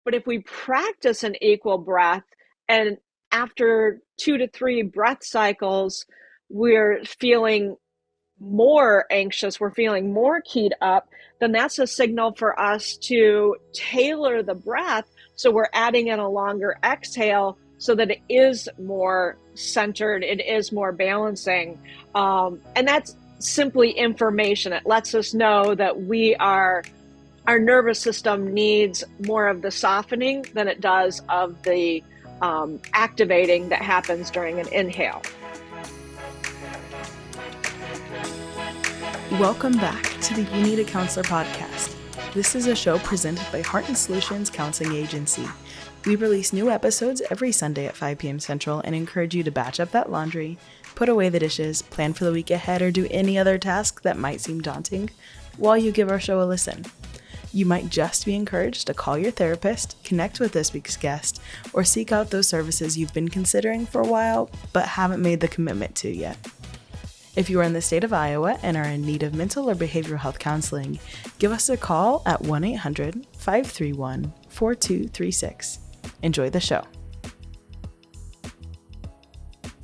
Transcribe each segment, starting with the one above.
But if we practice an equal breath, and after 2 to 3 breath cycles, we're feeling more anxious, we're feeling more keyed up, then that's a signal for us to tailor the breath. So we're adding in a longer exhale so that it is more centered, it is more balancing. And that's simply information. It lets us know that our nervous system needs more of the softening than it does of the activating that happens during an inhale. Welcome back to the You Need a Counselor podcast. This is a show presented by Heart and Solutions Counseling Agency. We release new episodes every Sunday at 5 p.m. Central and encourage you to batch up that laundry, put away the dishes, plan for the week ahead, or do any other task that might seem daunting while you give our show a listen. You might just be encouraged to call your therapist, connect with this week's guest, or seek out those services you've been considering for a while but haven't made the commitment to yet. If you are in the state of Iowa and are in need of mental or behavioral health counseling, give us a call at 1-800-531-4236. Enjoy the show.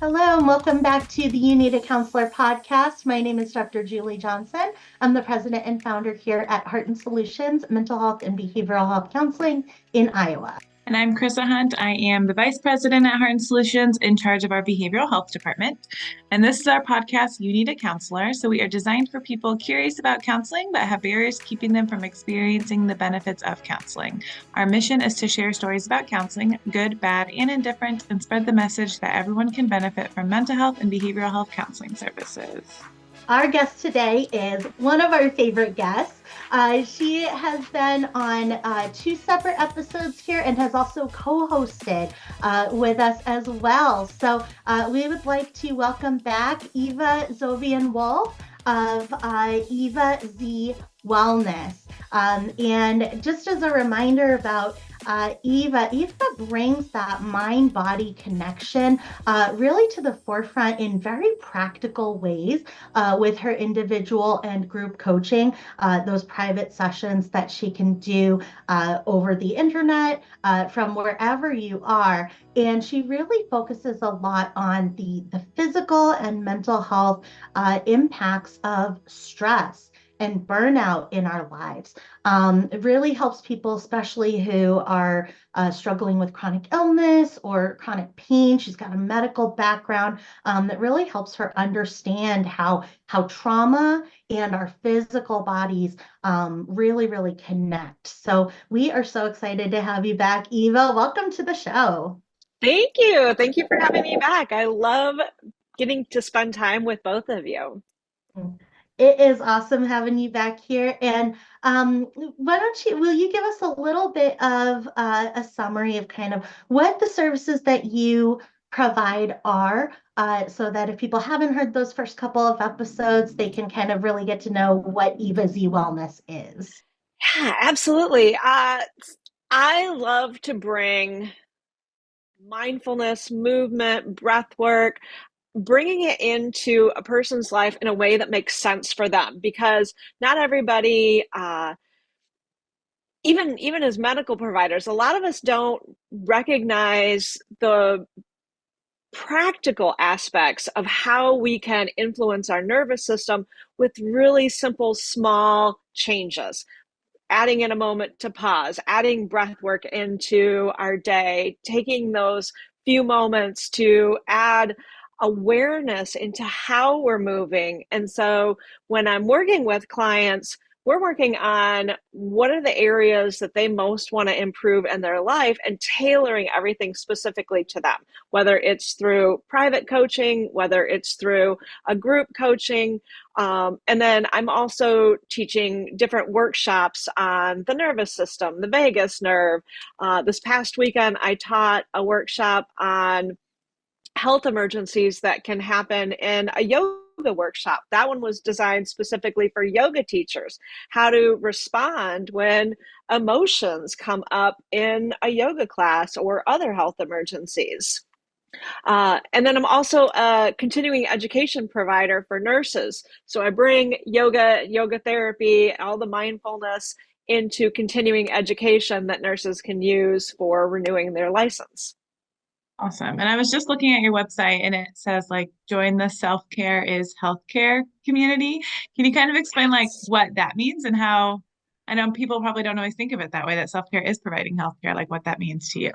Hello and welcome back to the You Need a Counselor podcast. My name is Dr. Julie Johnson. I'm the president and founder here at Heart and Solutions Mental Health and Behavioral Health Counseling in Iowa. And I'm Chrissa Hunt. I am the Vice President at Heart and Solutions in charge of our Behavioral Health Department. And this is our podcast, You Need a Counselor. So we are designed for people curious about counseling, but have barriers keeping them from experiencing the benefits of counseling. Our mission is to share stories about counseling, good, bad, and indifferent, and spread the message that everyone can benefit from mental health and behavioral health counseling services. Our guest today is one of our favorite guests. She has been on 2 separate episodes here and has also co-hosted with us as well. So we would like to welcome back Eva ZobianWolf of Eva Z Wellness. And just as a reminder about Eva brings that mind-body connection really to the forefront in very practical ways with her individual and group coaching, those private sessions that she can do over the internet from wherever you are. And she really focuses a lot on the physical and mental health impacts of stress and burnout in our lives. It really helps people, especially who are struggling with chronic illness or chronic pain. She's got a medical background that really helps her understand how trauma and our physical bodies really connect. So we are so excited to have you back, Eva. Welcome to the show. Thank you. Thank you for having me back. I love getting to spend time with both of you. It is awesome having you back here. And will you give us a little bit of a summary of kind of what the services that you provide are, so that if people haven't heard those first couple of episodes, they can kind of really get to know what Eva Z Wellness is. Yeah, absolutely. I love to bring mindfulness, movement, breath work, bringing it into a person's life in a way that makes sense for them, because not everybody, even as medical providers, a lot of us don't recognize the practical aspects of how we can influence our nervous system with really simple, small changes. Adding in a moment to pause, adding breath work into our day, taking those few moments to add awareness into how we're moving. And so when I'm working with clients, we're working on what are the areas that they most want to improve in their life and tailoring everything specifically to them, whether it's through private coaching, whether it's through a group coaching. And then I'm also teaching different workshops on the nervous system, the vagus nerve. This past weekend, I taught a workshop on health emergencies that can happen in a yoga workshop. That one was designed specifically for yoga teachers, how to respond when emotions come up in a yoga class or other health emergencies. And then I'm also a continuing education provider for nurses. So I bring yoga therapy, all the mindfulness into continuing education that nurses can use for renewing their license. Awesome. And I was just looking at your website and it says like join the self-care is healthcare community. Can you kind of explain like what that means and how I know people probably don't always think of it that way, that self-care is providing healthcare, like what that means to you.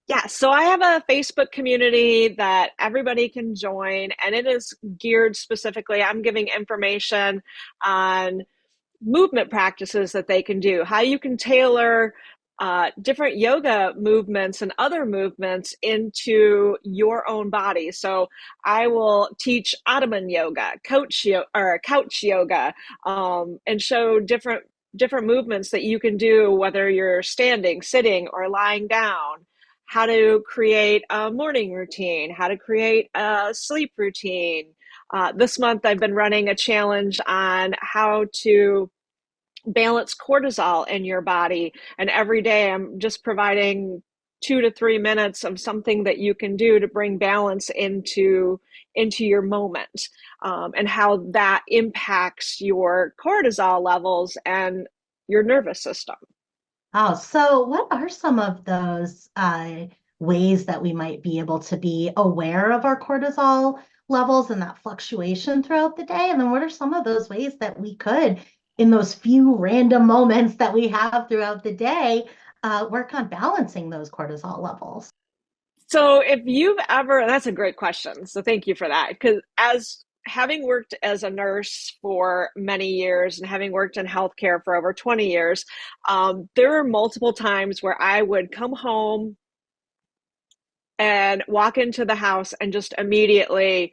Yeah, so I have a Facebook community that everybody can join, and it is geared specifically. I'm giving information on movement practices that they can do, how you can tailor different yoga movements and other movements into your own body. So I will teach Ottoman yoga, couch yoga, and show different movements that you can do, whether you're standing, sitting, or lying down. How to create a morning routine, how to create a sleep routine. This month, I've been running a challenge on how to balance cortisol in your body. And every day I'm just providing 2 to 3 minutes of something that you can do to bring balance into your moment, and how that impacts your cortisol levels and your nervous system. Oh, so what are some of those ways that we might be able to be aware of our cortisol levels and that fluctuation throughout the day? And then what are some of those ways that we could, in those few random moments that we have throughout the day, work on balancing those cortisol levels? So if you've ever, that's a great question. So thank you for that. Because as having worked as a nurse for many years and having worked in healthcare for over 20 years, there were multiple times where I would come home and walk into the house and just immediately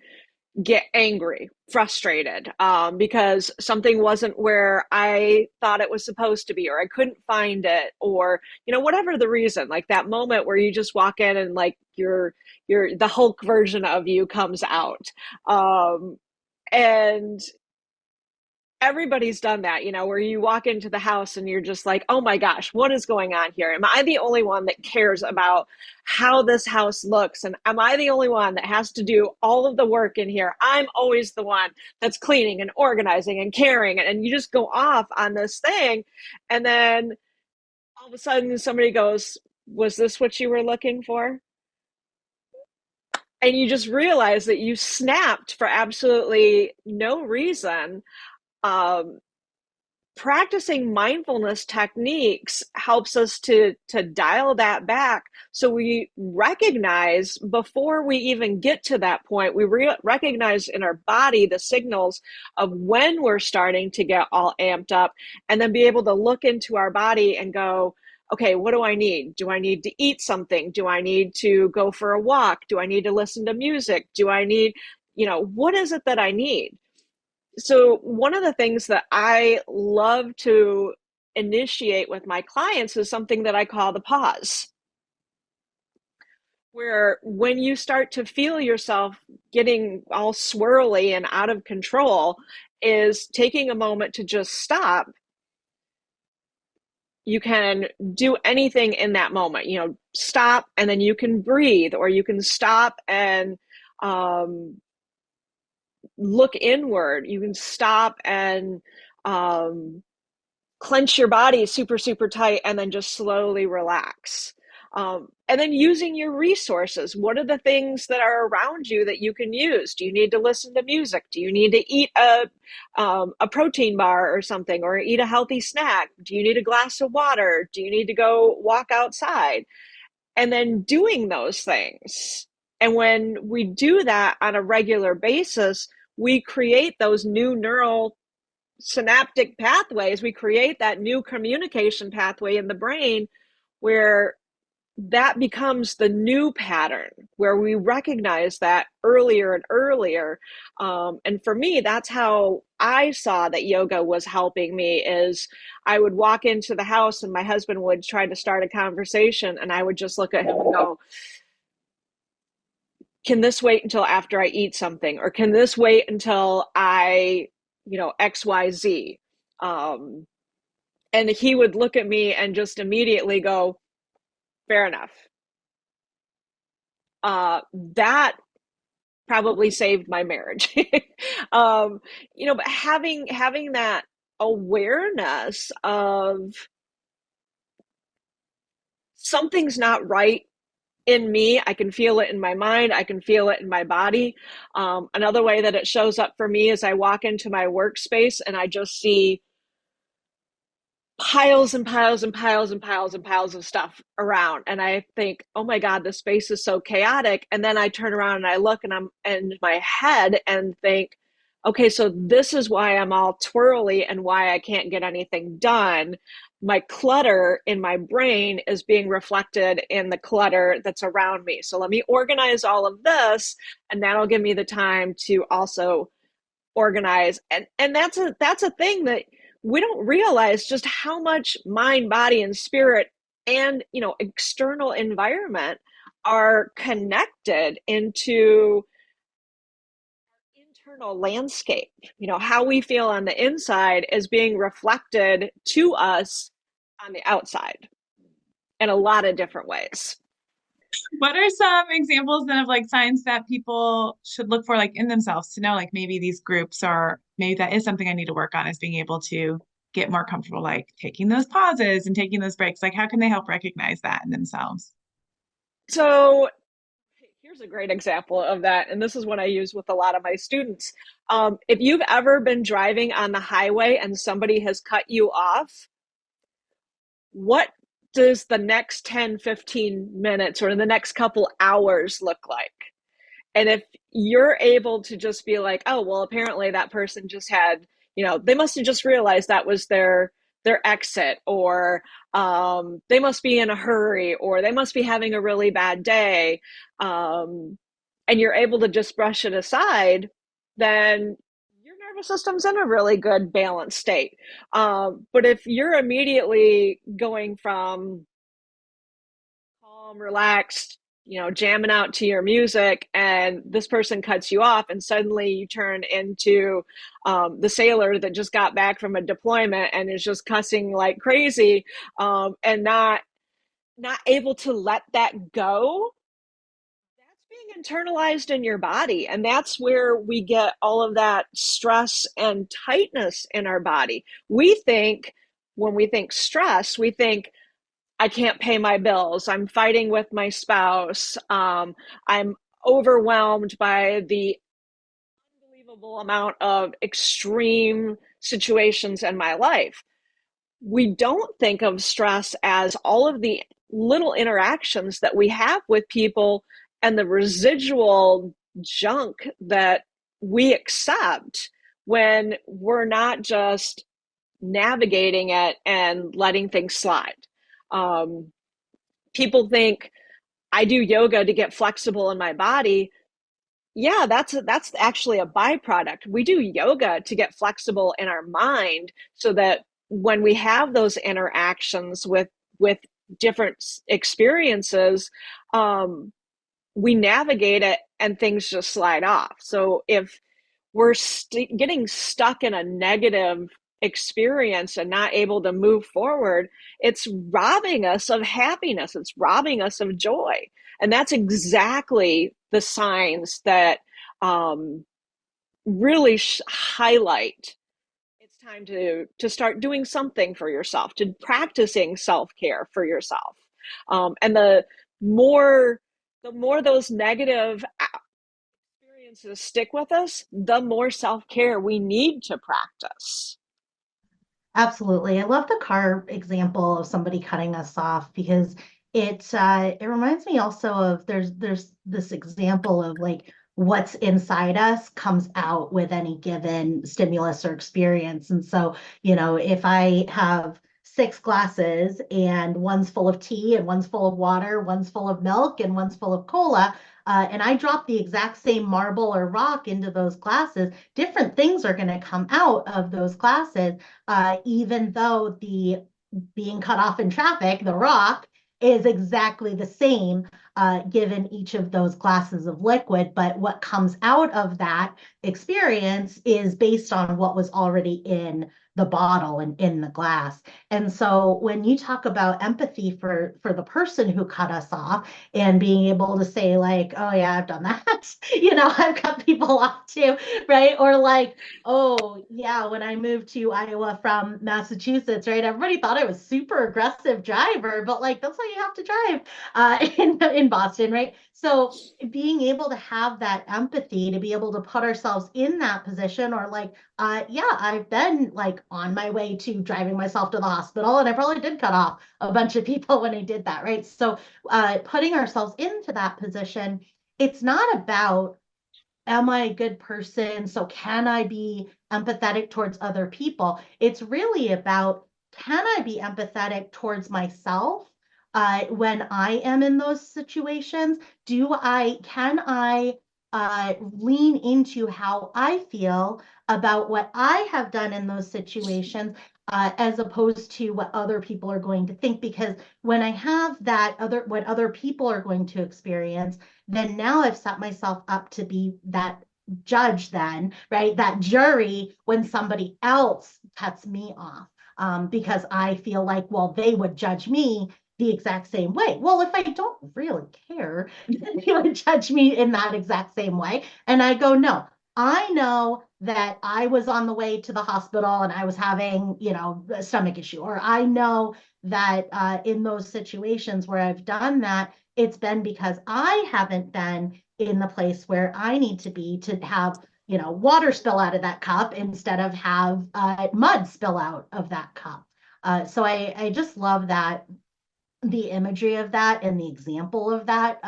get angry, frustrated, because something wasn't where I thought it was supposed to be, or I couldn't find it, or whatever the reason. Like that moment where you just walk in and like you're the Hulk version of you comes out, and everybody's done that, where you walk into the house and you're just like, oh my gosh, what is going on here? Am I the only one that cares about how this house looks? And am I the only one that has to do all of the work in here? I'm always the one that's cleaning and organizing and caring. And you just go off on this thing. And then all of a sudden somebody goes, was this what you were looking for? And you just realize that you snapped for absolutely no reason. Um, Practicing mindfulness techniques helps us to dial that back, so we recognize before we even get to that point. We recognize in our body the signals of when we're starting to get all amped up, and then be able to look into our body and go, okay, what do I need? Do I need to eat something? Do I need to go for a walk? Do I need to listen to music? Do I need, what is it that I need? So one of the things that I love to initiate with my clients is something that I call the pause, where when you start to feel yourself getting all swirly and out of control, is taking a moment to just stop. You can do anything in that moment, stop, and then you can breathe, or you can stop and look inward. You can stop and clench your body super, super tight, and then just slowly relax. And then using your resources. What are the things that are around you that you can use? Do you need to listen to music? Do you need to eat a protein bar or something, or eat a healthy snack? Do you need a glass of water? Do you need to go walk outside? And then doing those things. And when we do that on a regular basis, we create those new neural synaptic pathways. We create that new communication pathway in the brain, where that becomes the new pattern, where we recognize that earlier and earlier. And for me, that's how I saw that yoga was helping me. Is I would walk into the house and my husband would try to start a conversation, and I would just look at him and go, can this wait until after I eat something? Or can this wait until I, XYZ? And he would look at me and just immediately go, fair enough. That probably saved my marriage. But having that awareness of something's not right in me. I can feel it in my mind. I can feel it in my body. Another way that it shows up for me is I walk into my workspace and I just see piles and piles and piles and piles and piles of stuff around. And I think, oh my God, this space is so chaotic. And then I turn around and I look and I'm in my head and think, okay, so this is why I'm all twirly and why I can't get anything done. My clutter in my brain is being reflected in the clutter that's around me. So let me organize all of this, and that'll give me the time to also organize. And that's a thing that we don't realize, just how much mind, body, and spirit and external environment are connected into internal landscape. How we feel on the inside is being reflected to us on the outside in a lot of different ways. What are some examples then of like signs that people should look for like in themselves to know like maybe these groups are, maybe that is something I need to work on, is being able to get more comfortable, like taking those pauses and taking those breaks? Like how can they help recognize that in themselves? So here's a great example of that. And this is what I use with a lot of my students. If you've ever been driving on the highway and somebody has cut you off, what does the next 10, 15 minutes or the next couple hours look like? And if you're able to just be like, oh, well, apparently that person just had, they must have just realized that was their exit, or they must be in a hurry, or they must be having a really bad day, and you're able to just brush it aside, then your nervous system's in a really good balanced state. But if you're immediately going from calm, relaxed, jamming out to your music, and this person cuts you off, and suddenly you turn into the sailor that just got back from a deployment and is just cussing like crazy, and not able to let that go, that's being internalized in your body. And that's where we get all of that stress and tightness in our body. When we think stress, we think, I can't pay my bills, I'm fighting with my spouse, I'm overwhelmed by the unbelievable amount of extreme situations in my life. We don't think of stress as all of the little interactions that we have with people and the residual junk that we accept when we're not just navigating it and letting things slide. Um, People think, I do yoga to get flexible in my body. Yeah, that's actually a byproduct. We do yoga to get flexible in our mind, so that when we have those interactions with different experiences, we navigate it and things just slide off. So if we're getting stuck in a negative experience and not able to move forward, it's robbing us of happiness. It's robbing us of joy. And that's exactly the signs that really highlight it's time to start doing something for yourself, to practicing self-care for yourself. And more the more those negative experiences stick with us, the more self-care we need to practice. Absolutely. I love the car example of somebody cutting us off, because it reminds me also of there's this example of like what's inside us comes out with any given stimulus or experience. And so, if I have six glasses and one's full of tea and one's full of water, one's full of milk and one's full of cola, and I drop the exact same marble or rock into those glasses, different things are going to come out of those glasses, even though the being cut off in traffic, the rock, is exactly the same given each of those glasses of liquid. But what comes out of that experience is based on what was already in the bottle and in the glass. And so when you talk about empathy for the person who cut us off and being able to say like, oh yeah, I've done that, I've cut people off too, right? Or like, oh yeah, when I moved to Iowa from Massachusetts, right? Everybody thought I was super aggressive driver, but like that's how you have to drive in Boston, right? So being able to have that empathy to be able to put ourselves in that position, or like, yeah, I've been like on my way to driving myself to the hospital, and I probably did cut off a bunch of people when I did that, right? So putting ourselves into that position, it's not about am I a good person? So can I be empathetic towards other people? It's really about can I be empathetic towards myself when I am in those situations? Can I lean into how I feel about what I have done in those situations, as opposed to what other people are going to think? Because when I have what other people are going to experience, then now I've set myself up to be that judge, then, right? That jury when somebody else cuts me off, because I feel like, well, they would judge me the exact same way. Well, if I don't really care, then they would judge me in that exact same way. And I go, no, I know that I was on the way to the hospital and I was having, a stomach issue, or I know that in those situations where I've done that, it's been because I haven't been in the place where I need to be to have, water spill out of that cup instead of have mud spill out of that cup. So I just love that, the imagery of that and the example of that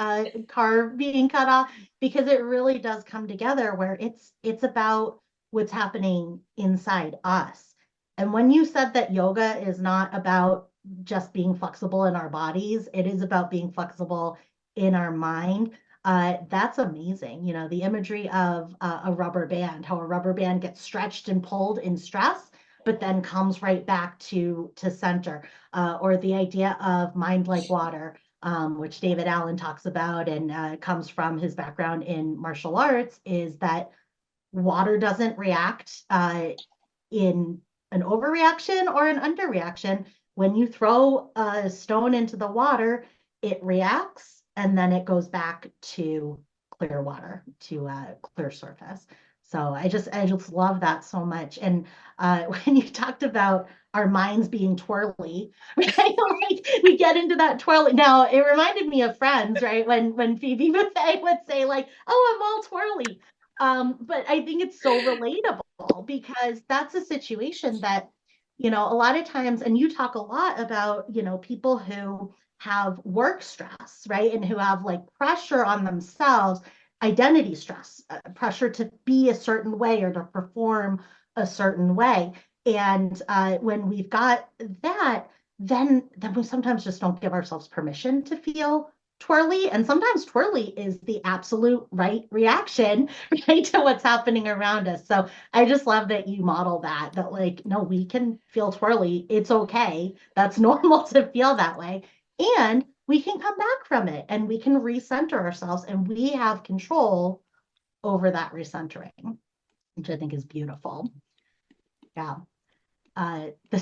car being cut off, because it really does come together where it's about what's happening inside us. And when you said that yoga is not about just being flexible in our bodies, it is about being flexible in our mind. That's amazing. The imagery of a rubber band, how a rubber band gets stretched and pulled in stress, but then comes right back to center, or the idea of mind like water, which David Allen talks about and comes from his background in martial arts, is that water doesn't react in an overreaction or an underreaction. When you throw a stone into the water, it reacts and then it goes back to clear water, to a clear surface. So I just love that so much. And when you talked about our minds being twirly, right? Like we get into that twirly. Now it reminded me of Friends, right? When Phoebe would say like, "Oh, I'm all twirly." But I think it's so relatable because that's a situation that, a lot of times, and you talk a lot about, people who have work stress, right? And who have like pressure on themselves, identity stress, pressure to be a certain way or to perform a certain way. And when we've got that, then we sometimes just don't give ourselves permission to feel twirly. And sometimes twirly is the absolute right reaction, right, to what's happening around us. So I just love that you model that like, no, we can feel twirly. It's okay. That's normal to feel that way. And we can come back from it and we can recenter ourselves and we have control over that recentering, which I think is beautiful. Yeah. The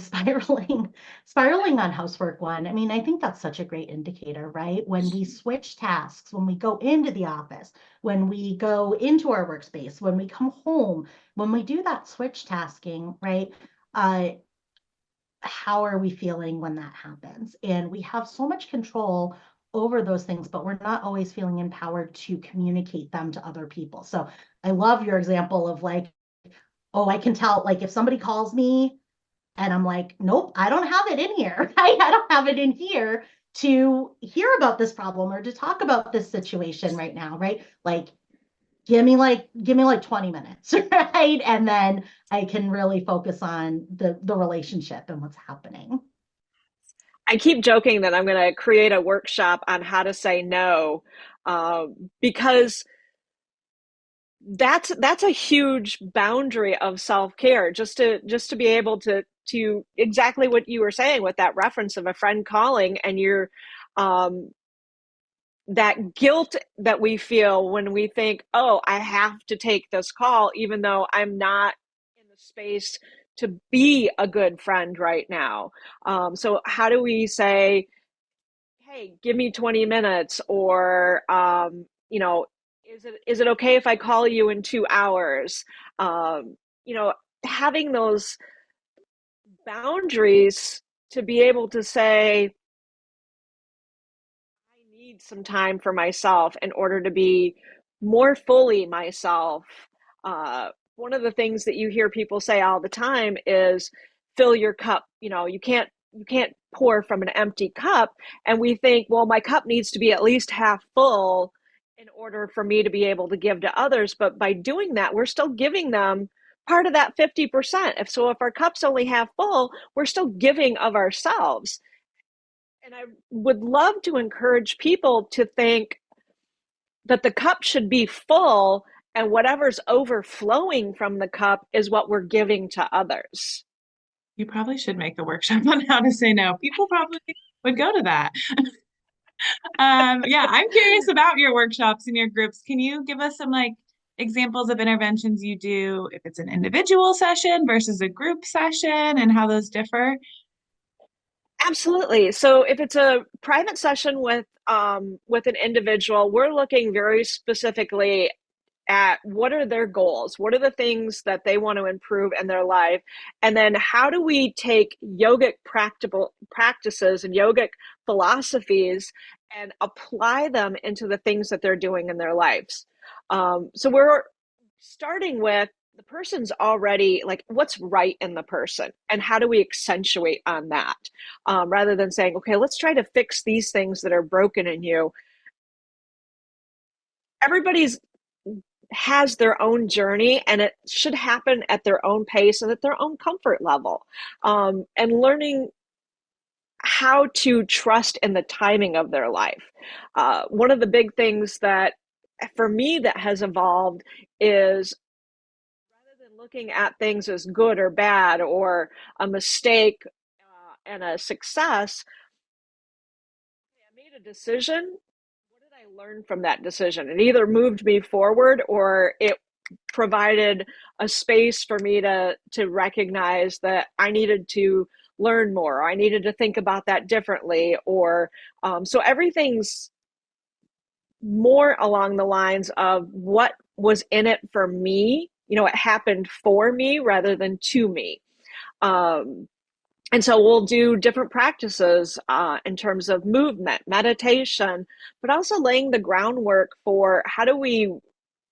spiraling on housework one, I mean, I think that's such a great indicator, right? When we switch tasks, when we go into the office, when we go into our workspace, when we come home, when we do that switch tasking, right? How are we feeling when that happens? And we have so much control over those things, but we're not always feeling empowered to communicate them to other people. So I love your example of like, oh, I can tell, like if somebody calls me and I'm like, nope, I don't have it in here. Right? I don't have it in here to hear about this problem or to talk about this situation right now, right? Like give me like 20 minutes, right? And then I can really focus on the relationship and what's happening. I keep joking that I'm going to create a workshop on how to say no, because that's a huge boundary of self-care, just to be able to exactly what you were saying with that reference of a friend calling, and you're um that guilt that we feel when we think, oh, I have to take this call even though I'm not in the space to be a good friend right now. So how do we say, hey, give me 20 minutes, or is it okay if I call you in 2 hours? Um, you know, having those boundaries to be able to say, I need some time for myself in order to be more fully myself. One of the things that you hear people say all the time is fill your cup. You can't pour from an empty cup. And we think, well, my cup needs to be at least half full in order for me to be able to give to others. But by doing that, we're still giving them part of that 50%. If our cup's only half full, we're still giving of ourselves. And I would love to encourage people to think that the cup should be full, and whatever's overflowing from the cup is what we're giving to others. You probably should make a workshop on how to say no. People probably would go to that. Yeah, I'm curious about your workshops and your groups. Can you give us some examples of interventions you do if it's an individual session versus a group session and how those differ? Absolutely. So if it's a private session with an individual, we're looking very specifically at what are their goals, what are the things that they want to improve in their life, and then how do we take yogic practical practices and yogic philosophies and apply them into the things that they're doing in their lives. So we're starting with the person's already like what's right in the person, and how do we accentuate on that, rather than saying, okay, let's try to fix these things that are broken in you. Everybody's has their own journey, and it should happen at their own pace and at their own comfort level, and learning how to trust in the timing of their life. One of the big things that for me that has evolved is, rather than looking at things as good or bad or a mistake and a success, I made a decision. What did I learn from that decision? It either moved me forward, or it provided a space for me to recognize that I needed to learn more, or I needed to think about that differently, or so everything's more along the lines of what was in it for me. It happened for me rather than to me. Um, and so we'll do different practices in terms of movement, meditation, but also laying the groundwork for how do we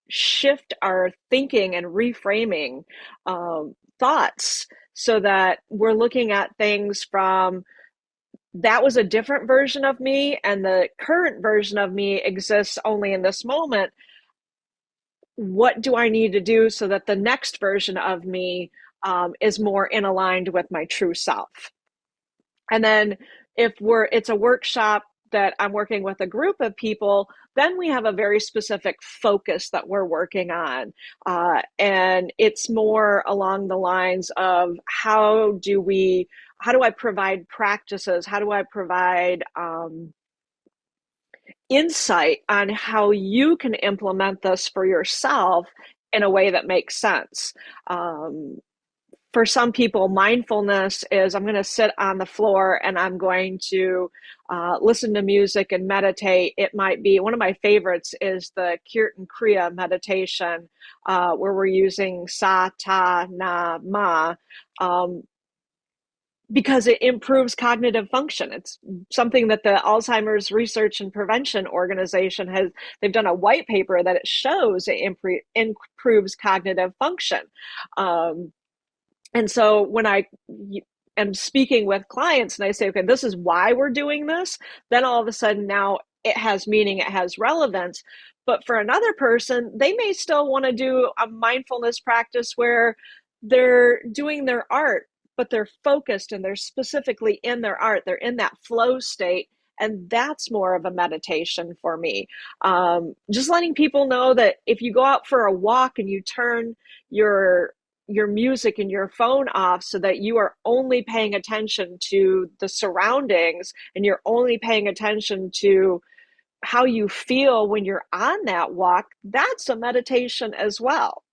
shift our thinking and reframing thoughts, so that we're looking at things from, that was a different version of me, and the current version of me exists only in this moment. What do I need to do so that the next version of me is more in aligned with my true self? And then if it's a workshop that I'm working with a group of people, then we have a very specific focus that we're working on. And it's more along the lines of how do I provide practices? How do I provide insight on how you can implement this for yourself in a way that makes sense? For some people, mindfulness is, I'm going to sit on the floor and I'm going to listen to music and meditate. It might be, one of my favorites is the Kirtan Kriya meditation, where we're using sa, ta, na, ma, because it improves cognitive function. It's something that the Alzheimer's Research and Prevention Organization they've done a white paper that it shows it improves cognitive function. And so when I am speaking with clients and I say, okay, this is why we're doing this, then all of a sudden now it has meaning, it has relevance. But for another person, they may still want to do a mindfulness practice where they're doing their art, but they're focused and they're specifically in their art. They're in that flow state. And that's more of a meditation for me. Just letting people know that if you go out for a walk and you turn your music and your phone off, so that you are only paying attention to the surroundings and you're only paying attention to how you feel when you're on that walk, that's a meditation as well.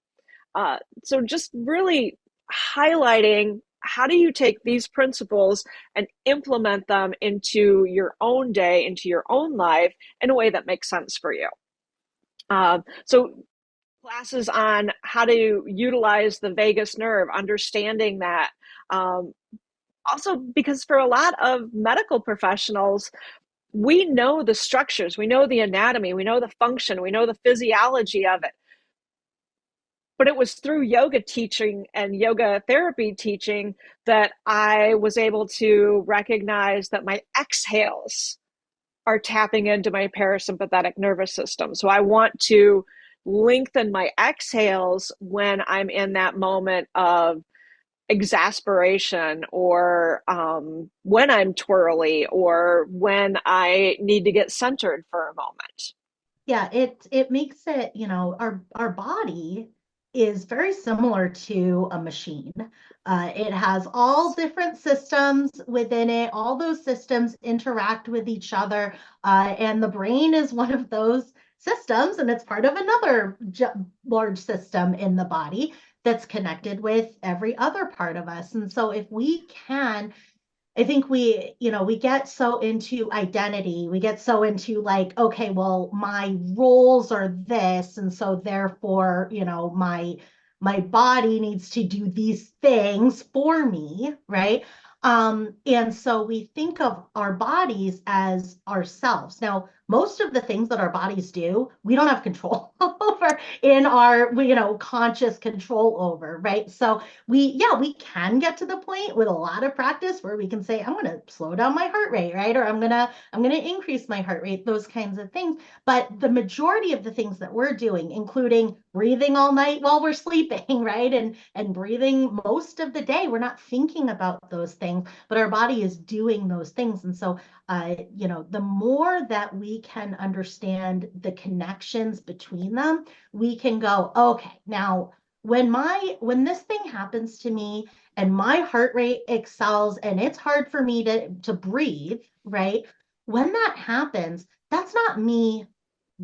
So just really highlighting how do you take these principles and implement them into your own day, into your own life in a way that makes sense for you. So classes on how to utilize the vagus nerve, understanding that. Also, because for a lot of medical professionals, we know the structures, we know the anatomy, we know the function, we know the physiology of it. But it was through yoga teaching and yoga therapy teaching that I was able to recognize that my exhales are tapping into my parasympathetic nervous system. So I want to lengthen my exhales when I'm in that moment of exasperation, or when I'm twirly, or when I need to get centered for a moment. Yeah, it makes it, our body is very similar to a machine. It has all different systems within it. All those systems interact with each other, and the brain is one of those systems, and it's part of another large system in the body that's connected with every other part of us. And so if we can, I think we get so into identity. We get so into like, okay, well, my roles are this, and so therefore, my body needs to do these things for me, right? And so we think of our bodies as ourselves. Now, most of the things that our bodies do, we don't have control over in our, conscious control over, right? So we can get to the point with a lot of practice where we can say, I'm going to slow down my heart rate, right? Or I'm going to increase my heart rate, those kinds of things. But the majority of the things that we're doing, including breathing all night while we're sleeping, right? And breathing most of the day, we're not thinking about those things, but our body is doing those things. And so the more that we can understand the connections between them, we can go, okay, now when this thing happens to me and my heart rate excels and it's hard for me to breathe, right? When that happens, that's not me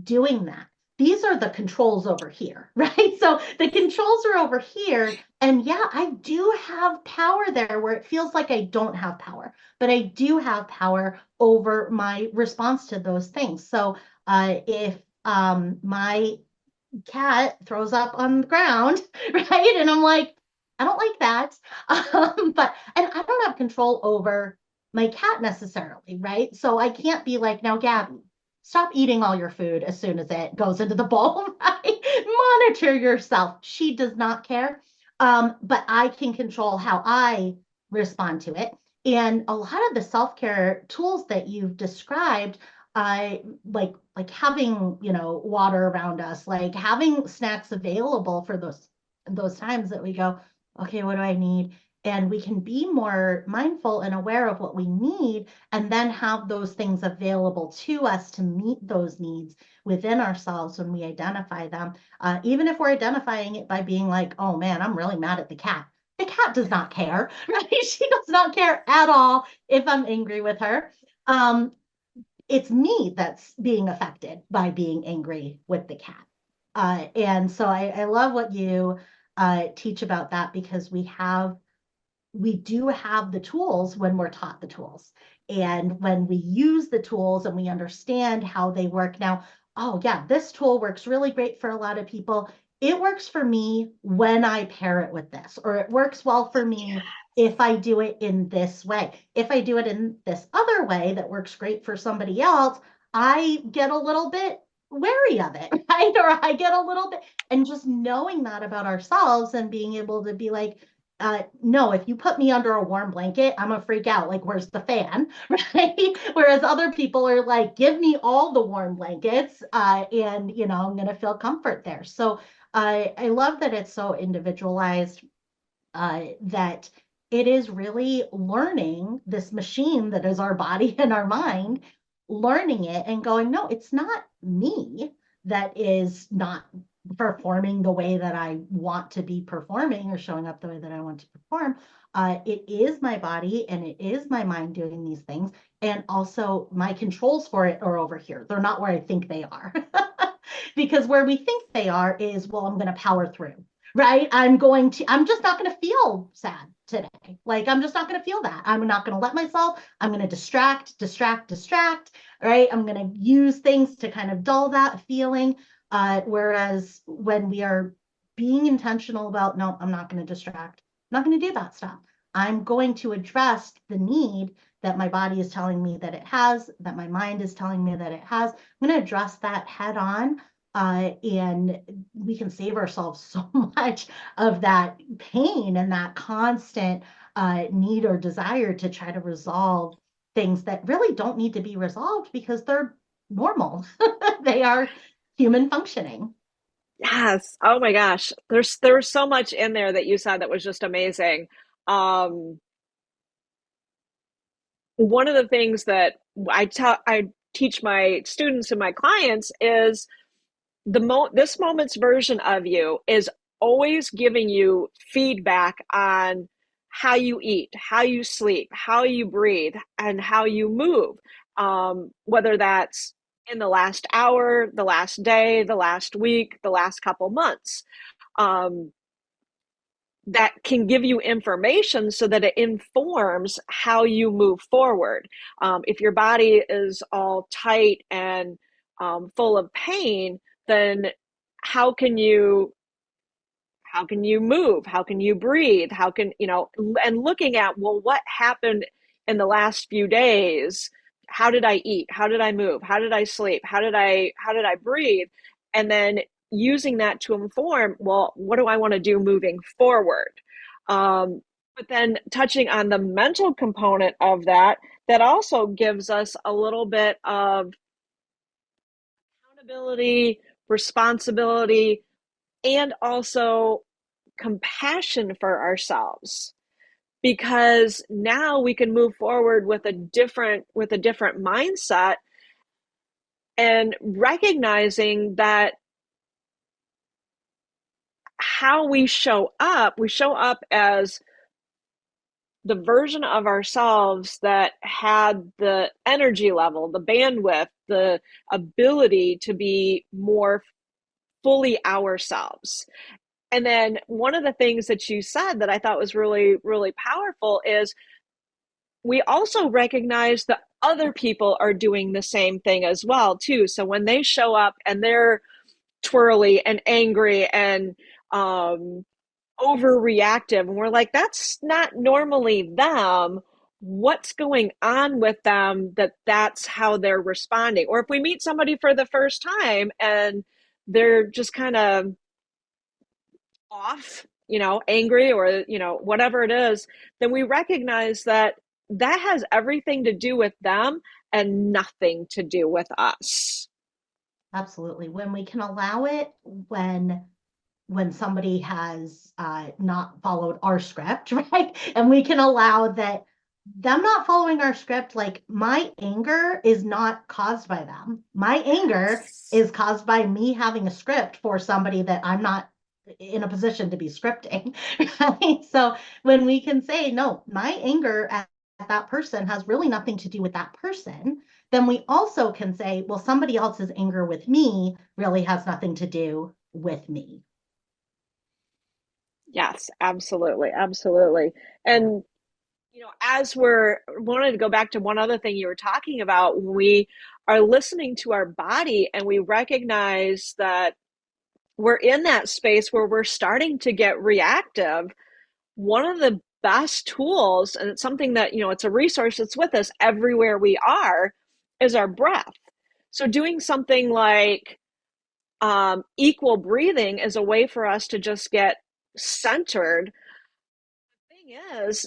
doing that. These are the controls over here, right? So the controls are over here. And yeah, I do have power there where it feels like I don't have power, but I do have power over my response to those things. So if my cat throws up on the ground, right? And I'm like, I don't like that. And I don't have control over my cat necessarily, right? So I can't be like, now, Gabby, stop eating all your food as soon as it goes into the bowl, right? Monitor yourself. She does not care. But I can control how I respond to it. And a lot of the self-care tools that you've described, like having water around us, like having snacks available for those times that we go, okay, what do I need? And we can be more mindful and aware of what we need, and then have those things available to us to meet those needs within ourselves when we identify them. Even if we're identifying it by being like, oh man, I'm really mad at the cat. The cat does not care, right? She does not care at all if I'm angry with her. It's me that's being affected by being angry with the cat. And so I love what you teach about that, because we do have the tools when we're taught the tools. And when we use the tools and we understand how they work now, oh yeah, this tool works really great for a lot of people. It works for me when I pair it with this, or it works well for me if I do it in this way. If I do it in this other way that works great for somebody else, I get a little bit wary of it, right? Or I get a little bit, and just knowing that about ourselves and being able to be like, no, if you put me under a warm blanket, I'm gonna freak out. Like, where's the fan? Right? Whereas other people are like, give me all the warm blankets, and I'm gonna feel comfort there. So I love that it's so individualized, that it is really learning this machine that is our body and our mind, learning it and going, no, it's not me that is not performing the way that I want to be performing, or showing up the way that I want to perform. It is my body and it is my mind doing these things. And also my controls for it are over here. They're not where I think they are. Because where we think they are is, well, I'm going to power through, right? I'm just not going to feel sad today. Like, I'm just not going to feel that. I'm not going to let myself, I'm going to distract, right? I'm going to use things to kind of dull that feeling. Whereas when we are being intentional about, no, I'm not going to distract, I'm not going to do that stuff. I'm going to address the need that my body is telling me that it has, that my mind is telling me that it has. I'm going to address that head on, and we can save ourselves so much of that pain and that constant need or desire to try to resolve things that really don't need to be resolved because they're normal. They are human functioning. Yes. Oh my gosh. There's so much in there that you said that was just amazing. Um, One of the things that I teach my students and my clients is this moment's version of you is always giving you feedback on how you eat, how you sleep, how you breathe, and how you move. Whether that's in the last hour, the last day, the last week, the last couple months. Um, that can give you information so that it informs how you move forward. If your body is all tight and full of pain, then how can you how can you move? How can you breathe? How can, and looking at, well, what happened in the last few days? How did I eat? How did I move? How did I sleep? How did I breathe? And then using that to inform, well, what do I want to do moving forward? But then touching on the mental component of that, that also gives us a little bit of accountability, responsibility, and also compassion for ourselves, because now we can move forward with a different mindset, and recognizing that how we show up as the version of ourselves that had the energy level, the bandwidth, the ability to be more fully ourselves. And then one of the things that you said that I thought was really, really powerful is we also recognize that other people are doing the same thing as well too. So when they show up and they're twirly and angry and overreactive, and we're like, that's not normally them. What's going on with them that's how they're responding? Or if we meet somebody for the first time and they're just kind of off, angry, or, whatever it is, then we recognize that that has everything to do with them and nothing to do with us. Absolutely. When we can allow it, when somebody has not followed our script, right? And we can allow that them not following our script, like my anger is not caused by them. My anger Yes. is caused by me having a script for somebody that I'm not in a position to be scripting. Right? So when we can say, no, my anger at that person has really nothing to do with that person, then we also can say, well, somebody else's anger with me really has nothing to do with me. Yes, absolutely, absolutely. And as we're wanted to go back to one other thing you were talking about, when we are listening to our body and we recognize that we're in that space where we're starting to get reactive, one of the best tools, and it's something that, it's a resource that's with us everywhere we are, is our breath. So doing something like equal breathing is a way for us to just get centered. The thing is,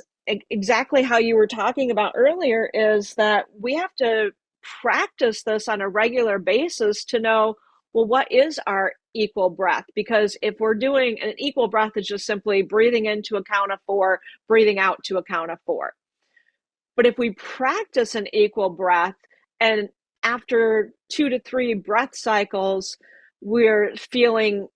exactly how you were talking about earlier, is that we have to practice this on a regular basis to know, well, what is our equal breath? Because if we're doing an equal breath, is just simply breathing in to a count of four, breathing out to a count of four. But if we practice an equal breath, and after 2 to 3 breath cycles, we're feeling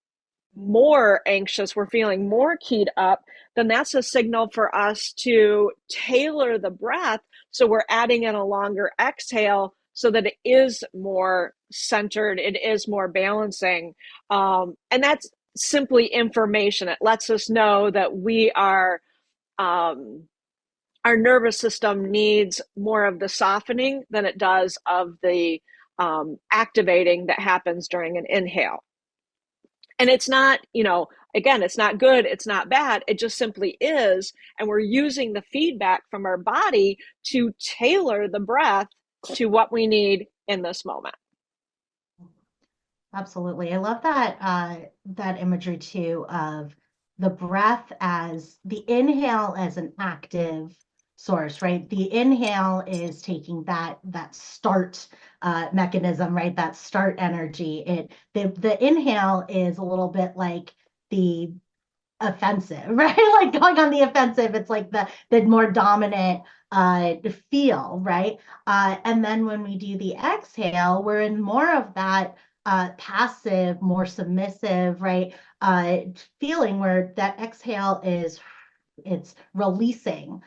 more anxious, we're feeling more keyed up, then that's a signal for us to tailor the breath. So we're adding in a longer exhale so that it is more centered, it is more balancing. And that's simply information. It lets us know that we are, our nervous system needs more of the softening than it does of the activating that happens during an inhale. And it's not, again, it's not good, it's not bad, it just simply is. And we're using the feedback from our body to tailor the breath to what we need in this moment. Absolutely. I love that imagery too of the breath as the inhale as an active source, right? The inhale is taking that start mechanism, right? That start energy. The inhale is a little bit like the offensive, right? Like going on the offensive. It's like the more dominant feel, right? And then when we do the exhale, we're in more of that passive, more submissive, right? Feeling where that exhale it's releasing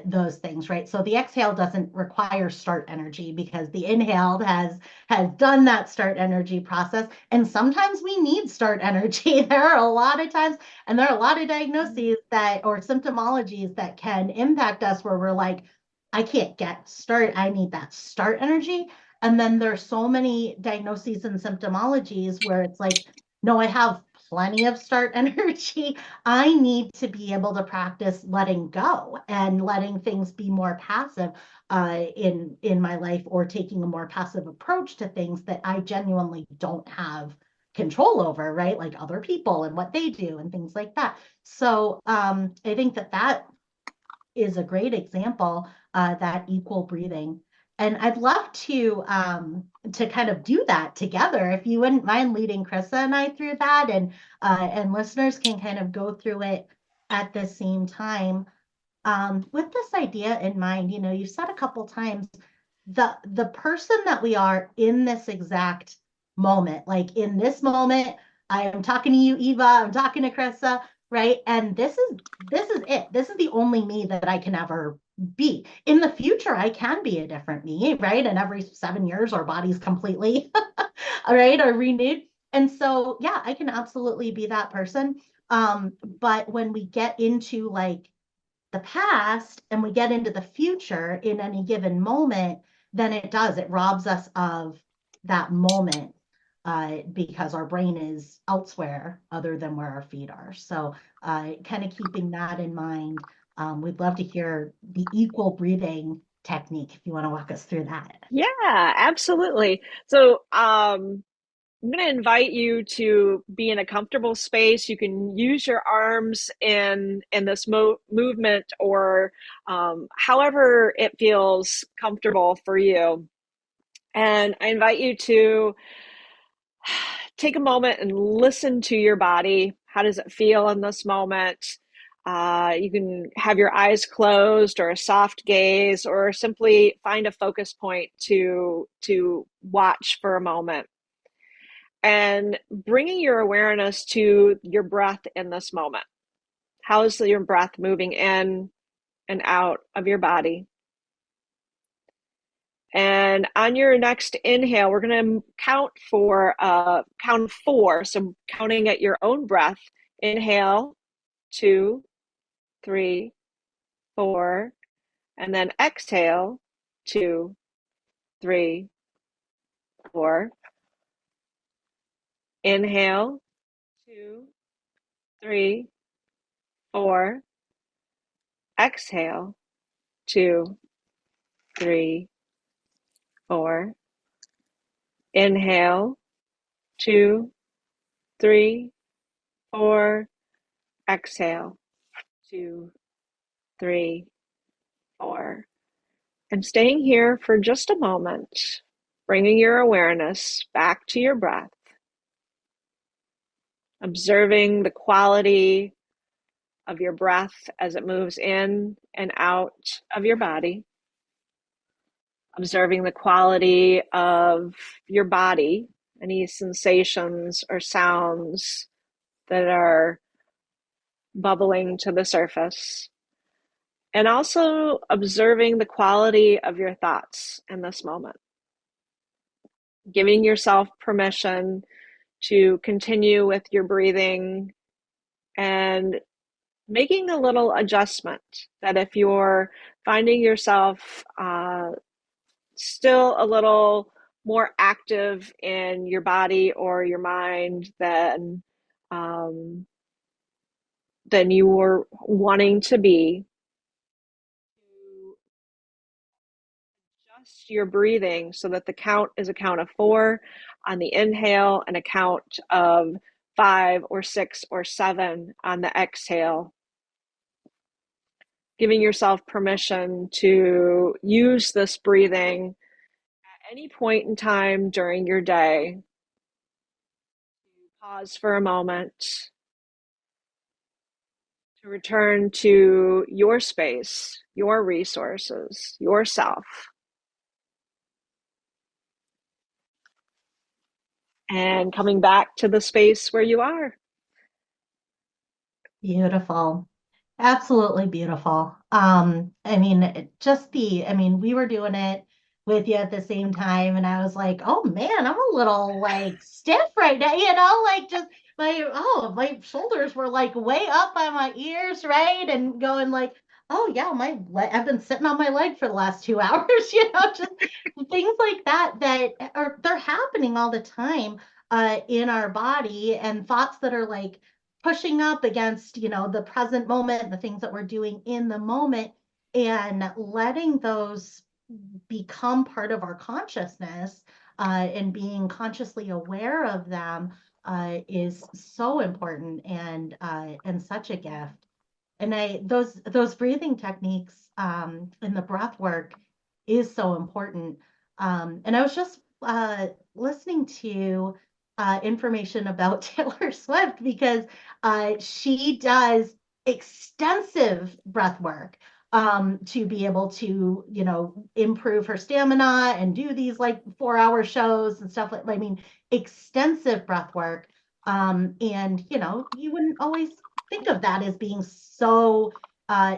those things, right? So the exhale doesn't require start energy because the inhale has done that start energy process. And sometimes we need start energy. There are a lot of times, and there are a lot of diagnoses that or symptomologies that can impact us where we're like, I can't get start. I need that start energy. And then there's so many diagnoses and symptomologies where it's like, no, I have plenty of start energy. I need to be able to practice letting go and letting things be more passive in my life, or taking a more passive approach to things that I genuinely don't have control over, right? Like other people and what they do and things like that. So I think that is a great example, that equal breathing. And I'd love to kind of do that together. If you wouldn't mind leading Chrissa and I through that, and listeners can kind of go through it at the same time. With this idea in mind, you said a couple times the person that we are in this exact moment, like in this moment, I am talking to you, Eva, I'm talking to Chrissa, right? And this is it. This is the only me that I can ever be. In the future, I can be a different me, right? And every 7 years, our bodies completely, all right, are renewed. And so, yeah, I can absolutely be that person. But when we get into like the past and we get into the future in any given moment, then it robs us of that moment, because our brain is elsewhere other than where our feet are. So kind of keeping that in mind, we'd love to hear the equal breathing technique if you want to walk us through that. Yeah, absolutely. So, I'm going to invite you to be in a comfortable space. You can use your arms in this movement, or however it feels comfortable for you. And I invite you to take a moment and listen to your body. How does it feel in this moment? You can have your eyes closed or a soft gaze, or simply find a focus point to watch for a moment. And bringing your awareness to your breath in this moment. How is your breath moving in and out of your body? And on your next inhale, we're going to count count 4. So counting at your own breath. Inhale, 2, 3, 4, and then exhale, 2, 3, 4. Inhale, 2, 3, 4. Exhale, 2, 3, 4. Inhale, 2, 3, 4. Exhale, 2, 3, 4. And staying here for just a moment, bringing your awareness back to your breath, observing the quality of your breath as it moves in and out of your body, observing the quality of your body, any sensations or sounds that are bubbling to the surface, and also observing the quality of your thoughts in this moment, giving yourself permission to continue with your breathing and making a little adjustment that if you're finding yourself still a little more active in your body or your mind um, than you were wanting to be, adjust your breathing so that the count is a count of 4 on the inhale and a count of 5 or 6 or 7 on the exhale, giving yourself permission to use this breathing at any point in time during your day. Pause for a moment to return to your space, your resources, yourself, and coming back to the space where you are. Beautiful. Absolutely beautiful. I mean, we were doing it with you at the same time, and I was like, oh man, I'm a little like stiff right now, like just my shoulders were like way up by my ears, right? And going like, oh yeah, I've been sitting on my leg for the last 2 hours, just things like that they're happening all the time in our body, and thoughts that are like pushing up against, the present moment, the things that we're doing in the moment, and letting those become part of our consciousness, and being consciously aware of them is so important, and such a gift. And those breathing techniques, and the breath work is so important. And I was just listening to information about Taylor Swift, because she does extensive breath work to be able to, improve her stamina and do these like 4-hour shows and stuff like, I mean, extensive breath work. And, you wouldn't always think of that as being so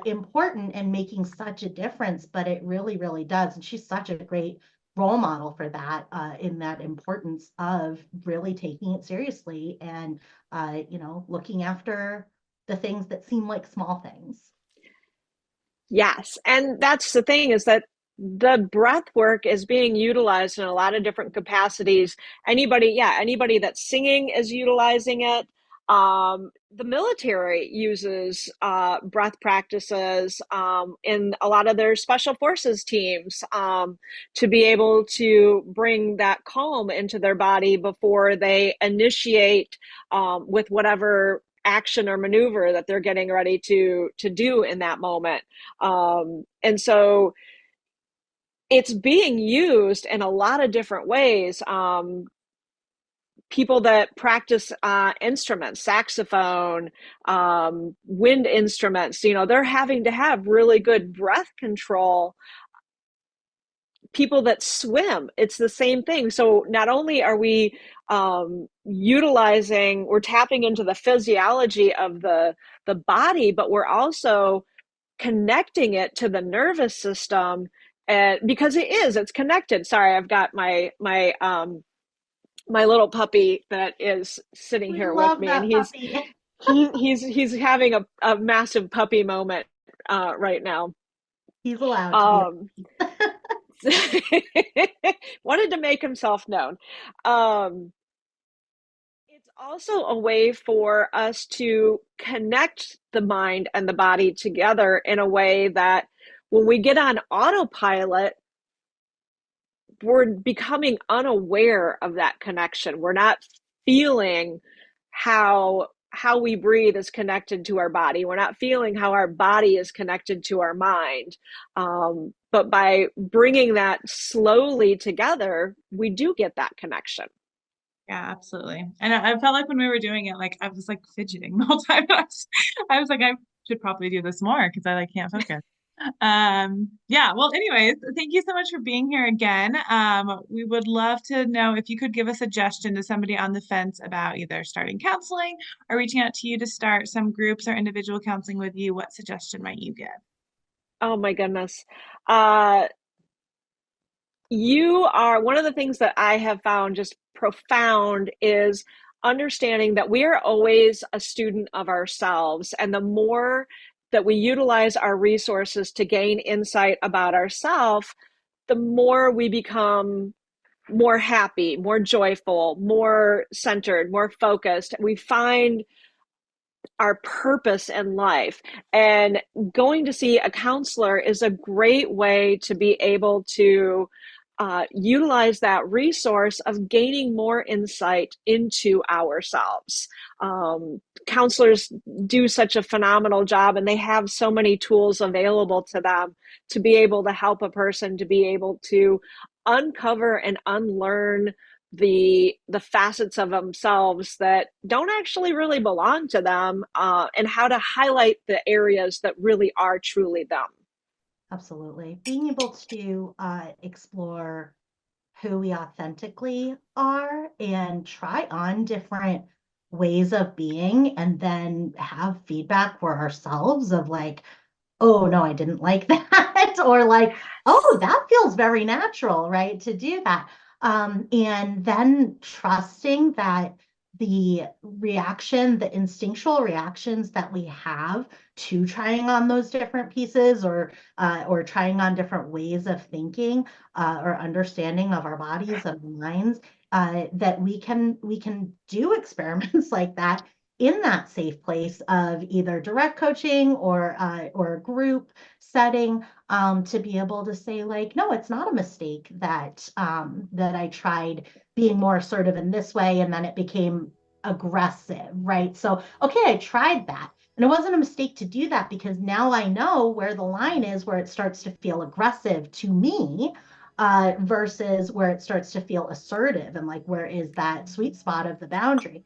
important and making such a difference, but it really, really does. And she's such a great role model for that, in that importance of really taking it seriously, and looking after the things that seem like small things. Yes. And that's the thing, is that the breath work is being utilized in a lot of different capacities. Anybody that's singing is utilizing it. The military uses breath practices in a lot of their special forces teams, to be able to bring that calm into their body before they initiate with whatever action or maneuver that they're getting ready to do in that moment. And so it's being used in a lot of different ways. People that practice instruments, saxophone, wind instruments, they're having to have really good breath control. People that swim, it's the same thing. So not only are we we're tapping into the physiology of the body, but we're also connecting it to the nervous system, and because it's connected. Sorry, I've got my little puppy that is sitting We here with love me, and that puppy. he's having a massive puppy moment right now. He's allowed to be. um Wanted to make himself known. It's also a way for us to connect the mind and the body together in a way that when we get on autopilot, we're becoming unaware of that connection. We're not feeling how we breathe is connected to our body. We're not feeling how our body is connected to our mind. But by bringing that slowly together, we do get that connection. Yeah, absolutely. And I felt like when we were doing it, like I was like fidgeting the whole time. I was like, I should probably do this more because I like can't focus. Yeah, well, anyways, thank you so much for being here again. We would love to know if you could give a suggestion to somebody on the fence about either starting counseling or reaching out to you to start some groups or individual counseling with you. What suggestion might you give? Oh my goodness. Uh, you are one of the things that I have found just profound is understanding that we are always a student of ourselves. And the more that we utilize our resources to gain insight about ourselves, the more we become more happy, more joyful, more centered, more focused. We find our purpose in life. And going to see a counselor is a great way to be able to utilize that resource of gaining more insight into ourselves. Counselors do such a phenomenal job, and they have so many tools available to them to be able to help a person to be able to uncover and unlearn the facets of themselves that don't actually really belong to them, and how to highlight the areas that really are truly them. Absolutely. Being able to explore who we authentically are and try on different ways of being and then have feedback for ourselves of like, oh, no, I didn't like that. Or like, oh, that feels very natural, right? To do that. And then trusting that the instinctual reactions that we have to trying on those different pieces or trying on different ways of thinking or understanding of our bodies and minds, that we can do experiments like that in that safe place of either direct coaching or a group setting, to be able to say like, no, it's not a mistake that I tried being more assertive in this way and then it became aggressive, right? So, okay, I tried that. And it wasn't a mistake to do that because now I know where the line is where it starts to feel aggressive to me, versus where it starts to feel assertive and like, where is that sweet spot of the boundary?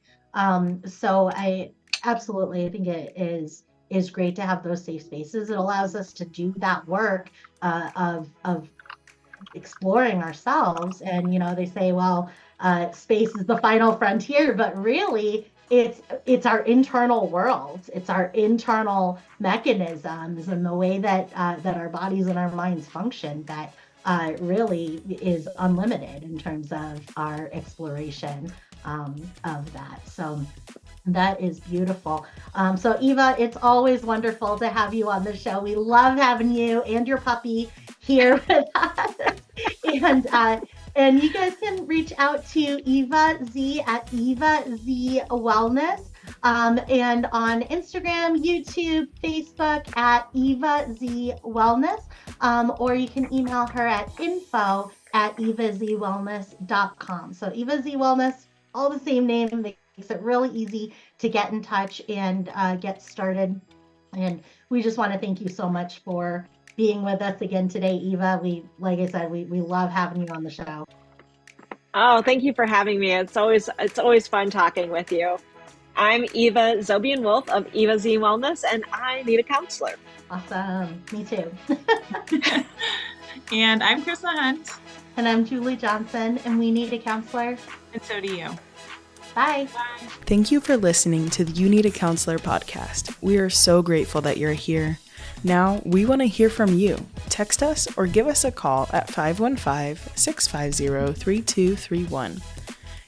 So I absolutely, I think it is great to have those safe spaces. It allows us to do that work of exploring ourselves. And they say, well, space is the final frontier, but really it's our internal worlds, it's our internal mechanisms and the way that that our bodies and our minds function that really is unlimited in terms of our exploration of that. So that is beautiful. So Eva, it's always wonderful to have you on the show. We love having you and your puppy here with us. And you guys can reach out to Eva Z at Eva Z Wellness, and on Instagram, YouTube, Facebook at Eva Z Wellness, or you can email her at info@evazwellness.com. So Eva Z Wellness, all the same name, makes it really easy to get in touch and get started. And we just want to thank you so much for being with us again today, Eva. Like I said, we love having you on the show. Oh, thank you for having me. It's always fun talking with you. I'm Eva ZobianWolf of Eva Z Wellness, and I need a counselor. Awesome. Me too. And I'm Chrissa Hunt. And I'm Julie Johnson, and we need a counselor. And so do you. Bye. Bye. Thank you for listening to the You Need a Counselor podcast. We are so grateful that you're here. Now, we want to hear from you. Text us or give us a call at 515-650-3231.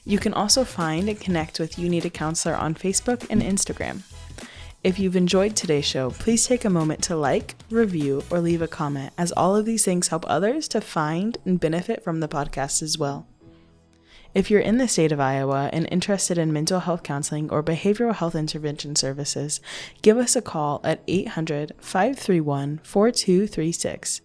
You can also find and connect with You Need a Counselor on Facebook and Instagram. If you've enjoyed today's show, please take a moment to like, review, or leave a comment, as all of these things help others to find and benefit from the podcast as well. If you're in the state of Iowa and interested in mental health counseling or behavioral health intervention services, give us a call at 800-531-4236.